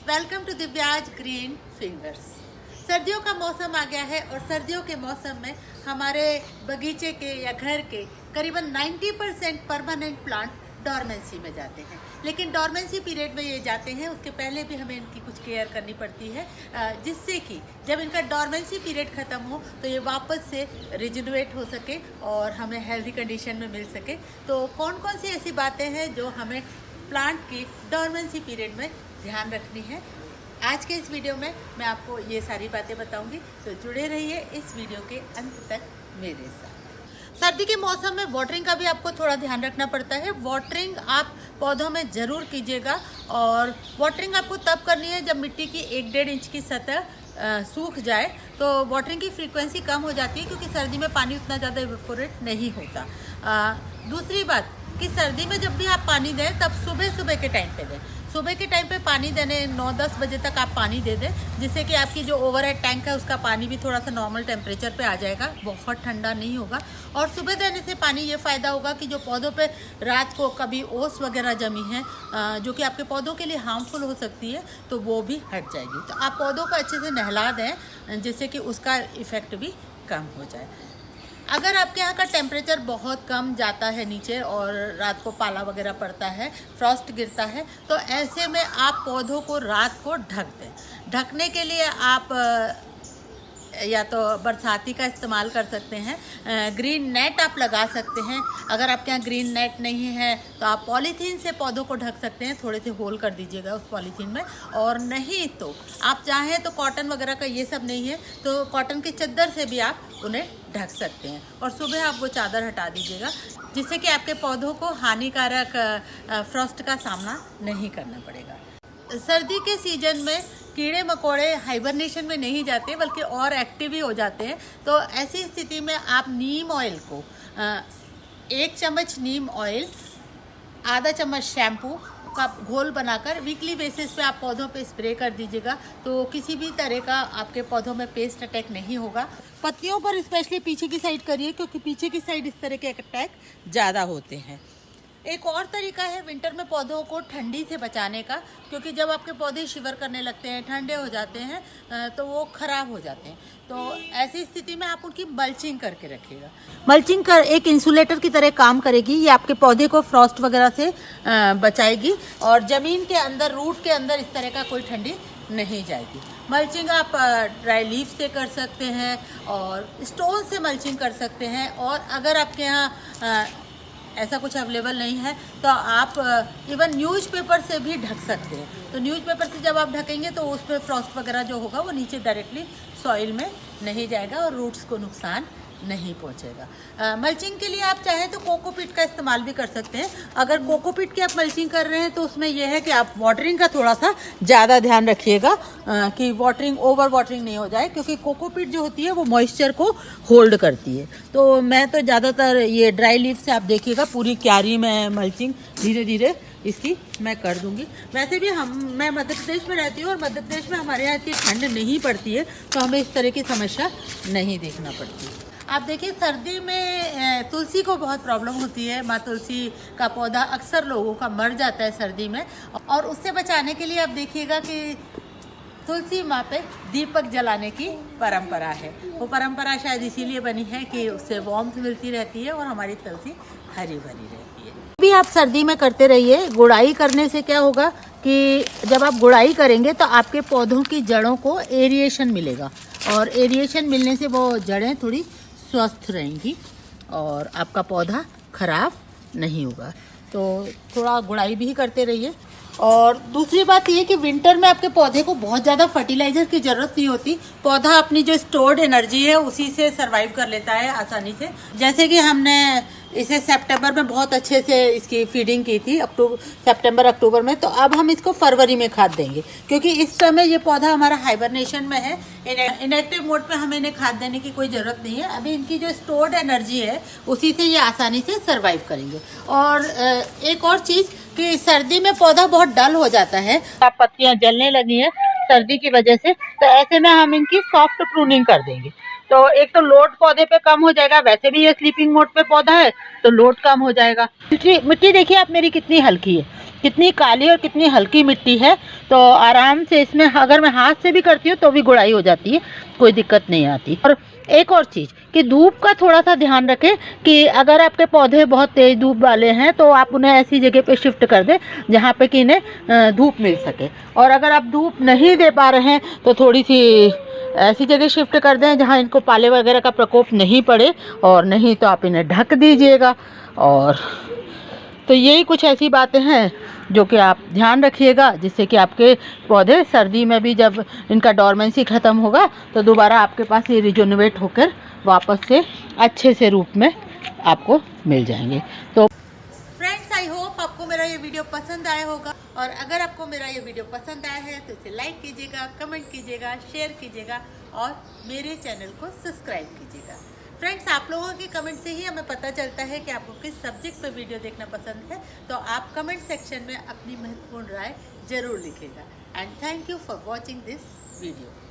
Welcome to Divya's green fingers. सर्दियों का मौसम आ गया है और सर्दियों के मौसम में हमारे बगीचे के या घर के करीबन 90% परमानेंट प्लांट डॉर्मेंसी में जाते हैं। लेकिन डॉर्मेंसी पीरियड में ये जाते हैं, उसके पहले भी हमें इनकी कुछ केयर करनी पड़ती है, जिससे कि जब इनका डॉर्मेंसी पीरियड ख़त्म हो तो ये वापस से रिजुनवेट हो सके और हमें हेल्दी कंडीशन में मिल सके। तो कौन कौन सी ऐसी बातें हैं जो हमें प्लांट की डॉर्मेंसी पीरियड में ध्यान रखनी है, आज के इस वीडियो में मैं आपको ये सारी बातें बताऊंगी। तो जुड़े रहिए इस वीडियो के अंत तक मेरे साथ। सर्दी के मौसम में वाटरिंग का भी आपको थोड़ा ध्यान रखना पड़ता है। वाटरिंग आप पौधों में ज़रूर कीजिएगा और वाटरिंग आपको तब करनी है जब मिट्टी की 1-1.5 इंच की सतह सूख जाए। तो वाटरिंग की फ्रीक्वेंसी कम हो जाती है क्योंकि सर्दी में पानी उतना ज़्यादा इवेपोरेट नहीं होता। दूसरी बात कि सर्दी में जब भी आप पानी दें तब सुबह के टाइम पे दें। सुबह के टाइम पे पानी देने 9-10 बजे तक आप पानी दे दें, जिससे कि आपकी जो ओवरहेड टैंक है उसका पानी भी थोड़ा सा नॉर्मल टेम्परेचर पे आ जाएगा, बहुत ठंडा नहीं होगा। और सुबह देने से पानी ये फ़ायदा होगा कि जो पौधों पे रात को कभी ओस वगैरह जमी है जो कि आपके पौधों के लिए हार्मफुल हो सकती है, तो वो भी हट जाएगी। तो आप पौधों को अच्छे से नहला दें जिससे कि उसका इफ़ेक्ट भी कम हो जाए। अगर आपके यहाँ का टेम्परेचर बहुत कम जाता है नीचे और रात को पाला वगैरह पड़ता है, फ्रॉस्ट गिरता है, तो ऐसे में आप पौधों को रात को ढक दें। ढकने के लिए आप या तो बरसाती का इस्तेमाल कर सकते हैं, ग्रीन नेट आप लगा सकते हैं। अगर आपके यहाँ ग्रीन नेट नहीं है तो आप पॉलीथीन से पौधों को ढक सकते हैं, थोड़े से होल कर दीजिएगा उस पॉलीथीन में। और नहीं तो आप चाहें तो कॉटन वगैरह का ये सब नहीं है तो कॉटन की चादर से भी आप उन्हें ढक सकते हैं और सुबह आप वो चादर हटा दीजिएगा, जिससे कि आपके पौधों को हानिकारक फ्रॉस्ट का सामना नहीं करना पड़ेगा। सर्दी के सीजन में कीड़े मकोड़े हाइबरनेशन में नहीं जाते बल्कि और एक्टिव ही हो जाते हैं। तो ऐसी स्थिति में आप नीम ऑयल को 1 चम्मच नीम ऑयल, आधा चम्मच शैम्पू का घोल बनाकर वीकली बेसिस पे आप पौधों पे स्प्रे कर दीजिएगा। तो किसी भी तरह का आपके पौधों में पेस्ट अटैक नहीं होगा। पत्तियों पर स्पेशली पीछे की साइड करिए क्योंकि पीछे की साइड इस तरह के अटैक ज़्यादा होते हैं। एक और तरीका है विंटर में पौधों को ठंडी से बचाने का, क्योंकि जब आपके पौधे शिवर करने लगते हैं, ठंडे हो जाते हैं, तो वो ख़राब हो जाते हैं। तो ऐसी स्थिति में आप उनकी मल्चिंग करके रखिएगा। मल्चिंग कर एक इंसुलेटर की तरह काम करेगी। ये आपके पौधे को फ्रॉस्ट वगैरह से बचाएगी और ज़मीन के अंदर, रूट के अंदर इस तरह का कोई ठंडी नहीं जाएगी। मल्चिंग आप ड्राई लीफ से कर सकते हैं और स्टोन से मल्चिंग कर सकते हैं। और अगर आपके यहाँ ऐसा कुछ अवेलेबल नहीं है तो आप इवन न्यूज़पेपर से भी ढक सकते हैं। तो न्यूज़पेपर से जब आप ढकेंगे तो उस पर फ्रॉस्ट वगैरह जो होगा वो नीचे डायरेक्टली सॉइल में नहीं जाएगा और रूट्स को नुकसान नहीं पहुंचेगा। मल्चिंग के लिए आप चाहें तो कोकोपीट का इस्तेमाल भी कर सकते हैं। अगर कोकोपीट की आप मल्चिंग कर रहे हैं तो उसमें यह है कि आप वाटरिंग का थोड़ा सा ज़्यादा ध्यान रखिएगा कि वाटरिंग, ओवर वाटरिंग नहीं हो जाए, क्योंकि कोकोपीट जो होती है वो मॉइस्चर को होल्ड करती है। तो मैं तो ज़्यादातर ये ड्राई लीफ से आप देखिएगा पूरी क्यारी में मल्चिंग धीरे धीरे इसकी मैं कर दूंगी। वैसे भी मैं मध्य प्रदेश में रहती हूँ और मध्य प्रदेश में हमारे यहाँ इतनी ठंड नहीं पड़ती है, तो हमें इस तरह की समस्या नहीं देखना पड़ती। आप देखिए सर्दी में तुलसी को बहुत प्रॉब्लम होती है। माँ तुलसी का पौधा अक्सर लोगों का मर जाता है सर्दी में, और उससे बचाने के लिए आप देखिएगा कि तुलसी माँ पे दीपक जलाने की परंपरा है। वो परंपरा शायद इसीलिए बनी है कि उससे वार्मथ मिलती रहती है और हमारी तुलसी हरी भरी रहती है। भी आप सर्दी में करते रहिए। गुड़ाई करने से क्या होगा कि जब आप गुड़ाई करेंगे तो आपके पौधों की जड़ों को एरिएशन मिलेगा और एरिएशन मिलने से वो जड़ें थोड़ी स्वस्थ रहेंगी और आपका पौधा खराब नहीं होगा। तो थोड़ा गुड़ाई भी करते रहिए। और दूसरी बात ये कि विंटर में आपके पौधे को बहुत ज़्यादा फर्टिलाइज़र की ज़रूरत नहीं होती। पौधा अपनी जो स्टोर्ड एनर्जी है उसी से सर्वाइव कर लेता है आसानी से। जैसे कि हमने इसे सितंबर में बहुत अच्छे से इसकी फीडिंग की थी, सितंबर अक्टूबर में, तो अब हम इसको फरवरी में खाद देंगे क्योंकि इस समय ये पौधा हमारा हाइबरनेशन में है। इनएक्टिव मोड पे हमें इन्हें खाद देने की कोई ज़रूरत नहीं है। अभी इनकी जो स्टोर्ड एनर्जी है उसी से ये आसानी से सर्वाइव करेंगे। और एक और चीज़ कि सर्दी में पौधा बहुत डल हो जाता है, आप पत्तियां जलने लगी हैं सर्दी की वजह से, तो ऐसे में हम इनकी सॉफ्ट प्रूनिंग कर देंगे। तो एक तो लोड पौधे पे कम हो जाएगा, वैसे भी ये स्लीपिंग मोड पे पौधा है तो लोड कम हो जाएगा। मिट्टी देखिए आप मेरी कितनी हल्की है, कितनी काली और कितनी हल्की मिट्टी है, तो आराम से इसमें अगर मैं हाथ से भी करती हूँ तो भी गुड़ाई हो जाती है, कोई दिक्कत नहीं आती। और एक और चीज़ कि धूप का थोड़ा सा ध्यान रखें कि अगर आपके पौधे बहुत तेज़ धूप वाले हैं तो आप उन्हें ऐसी जगह पे शिफ्ट कर दें जहाँ पे कि इन्हें धूप मिल सके। और अगर आप धूप नहीं दे पा रहे हैं तो थोड़ी सी ऐसी जगह शिफ्ट कर दें जहाँ इनको पाले वगैरह का प्रकोप नहीं पड़े, और नहीं तो आप इन्हें ढक दीजिएगा। और तो यही कुछ ऐसी बातें हैं जो कि आप ध्यान रखिएगा, जिससे कि आपके पौधे सर्दी में भी जब इनका डोरमेंसी ख़त्म होगा तो दोबारा आपके पास ये रिजोनवेट होकर वापस से अच्छे से रूप में आपको मिल जाएंगे। तो फ्रेंड्स, आई होप आपको मेरा ये वीडियो पसंद आया होगा, और अगर आपको मेरा ये वीडियो पसंद आया है तो इसे लाइक कीजिएगा, कमेंट कीजिएगा, शेयर कीजिएगा और मेरे चैनल को सब्सक्राइब कीजिएगा। फ्रेंड्स, आप लोगों के कमेंट से ही हमें पता चलता है कि आपको किस सब्जेक्ट पर वीडियो देखना पसंद है, तो आप कमेंट सेक्शन में अपनी महत्वपूर्ण राय जरूर लिखिएगा। And thank you for watching this video.